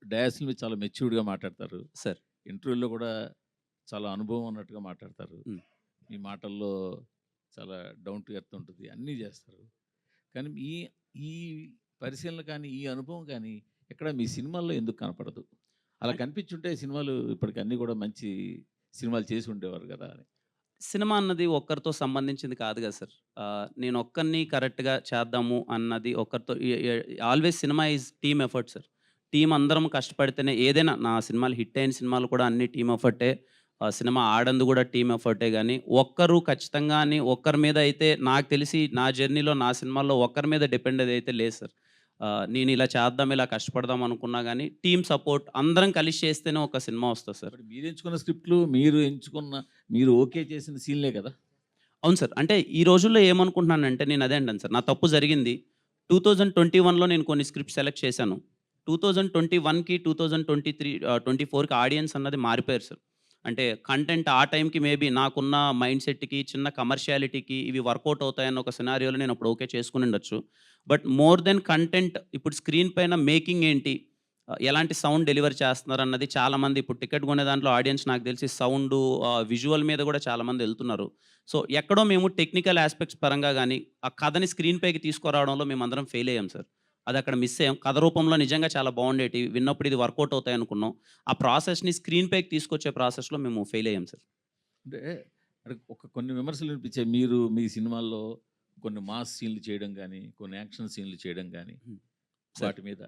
డయాస్‌ల మీద చాలా మెచ్యూర్డ్‌గా మాట్లాడతారు. సార్. ఇంటర్వ్యూలో కూడా చాలా అనుభవం ఉన్నట్టుగా మాట్లాడతారు. హ్మ్. మీ మాటల్లో చాలా డౌన్ టు ఎర్త్ ఉంటది. అన్నీ జేస్తారు. కానీ ఈ పరిశీలన కానీ, ఈ అనుభవం కానీ ఎక్కడ మీ సినిమాల్లో ఎందుకు కనపడదు? అలా అన్ కనిపించుంటే సినిమాలు ఇప్పటికి అన్నీ కూడా మంచి సినిమాలు చేసి ఉండేవారు గదా! అని. సినిమా అన్నది ఒక్కరితో సంబంధించింది కాదు గదా సార్. నేనొక్కడిని కరెక్ట్‌గా చేద్దాము అన్నది ఒక్కరితో uh uh always cinema is team effort sir. Team అందరం కష్టపడితేనే ఏదైనా నా సినిమాలు హిట్ అయిన సినిమాలు కూడా అన్నీ టీమ్ ఎఫర్టే. సినిమా ఆడంది గూడా టీమ్ ఎఫర్టే గానీ, ఒక్కరు ఖచ్చితంగా అని ఒక్కరి మీద అయితే నాకు తెలిసి నా జర్నీలో నా సినిమాల్లో ఒక్కరి మీద డిపెండ్ అదైతే లేదు సార్. నేనిలా చేద్దాం, ఇలా కష్టపడదాం అనుకున్నా గానీ, టీమ్ సపోర్ట్ అందరం కలిసి చేస్తేనే ఒక సినిమా వస్తది సార్. బట్ మీరు ఎంచుకున్న స్క్రిప్ట్‌లు, మీరు ఎంచుకున్న మీరు ఓకే చేసిన సీన్‌లే కదా! అవును సార్. అంటే ఈ రోజుల్లో ఏమనుకుంటున్నానంటే నేను అదే అంటాను సార్. నా తప్పు జరిగింది. 2021లో నేను కొన్ని స్క్రిప్ట్స్ సెలెక్ట్ చేశాను. 2021కి 24కి ఆడియన్స్ అన్నది మారిపోయారు సార్. అంటే కంటెంట్ ఆ టైంకి మేబీ నాకున్న మైండ్ సెట్‌కి, చిన్న కమర్షియాలిటీకి ఇవి వర్కౌట్ అవుతాయన్న ఒక సినారియోలో నేను అప్పుడు ఓకే చేసుకునుండొచ్చు. బట్ మోర్ దెన్ కంటెంట్ ఇప్పుడు స్క్రీన్ పైన మేకింగ్ ఏంటి? ఎలాంటి సౌండ్ డెలివర్ చేస్తున్నారన్నది చాలామంది ఇప్పుడు టికెట్ కొనే దాంట్లో ఆడియన్స్ నాకు తెలిసి సౌండు, విజువల్ మీద కూడా చాలామంది ఎళ్తున్నారు. సో, ఎక్కడో మేము టెక్నికల్ యాస్పెక్ట్స్ పరంగా గాని, ఆ కథని స్క్రీన్ పైకి తీసుకురావడంలో మేమందరం ఫెయిల్ అయ్యాం సార్. అదక్కడ మిస్ అయ్యాం. కథ రూపంలో నిజంగా చాలా బావుండేటివి. విన్నప్పుడు ఇది వర్కౌట్ అవుతాయనుకున్నాం. ఆ ప్రాసెస్‌ని స్క్రీన్ పైకి తీసుకొచ్చే ప్రాసెస్‌లో మేము ఫెయిల్ అయ్యాం సార్. అంటే కొన్ని విమర్శలు వినిపించాయి. మీరు మీ సినిమాల్లో కొన్ని మాస్ సీన్‌లు చేయడం గాని, కొన్ని యాక్షన్ సీన్‌లు చేయడం గాని, హ్మ్. సార్. వాటి మీద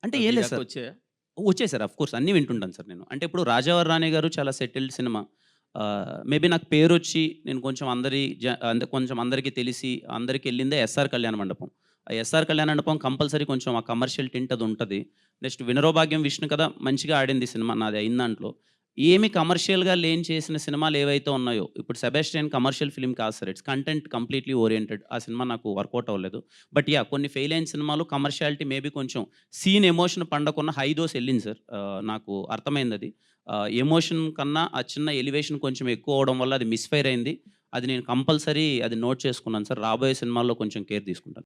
అంటే అవి ఏం మీ లేదు దాకా సార్. వచ్చాయా? వచ్చాయి సార్. ఆఫ్‌కోర్స్ అన్నీ వింటుంటాను సార్ నేను. అంటే ఇప్పుడు 'రాజావారి రాణి' గారు చాలా సెటిల్డ్ సినిమా. మేబీ నాకు పేరొచ్చి నేను కొంచెం కొంచెం అందరికి తెలిసి అందరికెళ్ళిందే 'ఎస్ఆర్ కళ్యాణ మండపం.' ఆ 'ఎస్ఆర్ కళ్యాణ మండపం' కంపల్సరీ కొంచెం ఆ కమర్షియల్ టింట్ అది ఉంటది. నెక్స్ట్ 'వినరో భాగ్యం విష్ణు' కథ మంచిగా ఆడింది సినిమా నాది అయిన దాంట్లో. ఏమి కమర్షియల్‌గా లేని చేసిన సినిమాలు ఏవైతే ఉన్నాయో, ఇప్పుడు 'సెబాస్టియన్' కమర్షియల్ ఫిల్మ్ కాదు sir. It's content completely oriented. ఆ సినిమా నాకు వర్కౌట్ అవ్వలేదు. But yeah! కొన్ని ఫెయిల్ అయిన సినిమాలు కమర్షియాలిటీ మేబీ కొంచెం సీన్ ఎమోషన్ పండకున్న హై డోస్ ఎళ్ళింది సార్. నాకు అర్థమైందది. ఎమోషన్ కన్నా ఆ చిన్న ఎలివేషన్ కొంచెం ఎక్కువ అవ్వడం వల్ల అది మిస్‌ఫైర్ అయింది. అది నేను కంపల్సరీ అది నోట్ చేసుకున్నాను సార్. రాబోయే సినిమాల్లో కొంచెం కేర్ తీసుకుంటాను.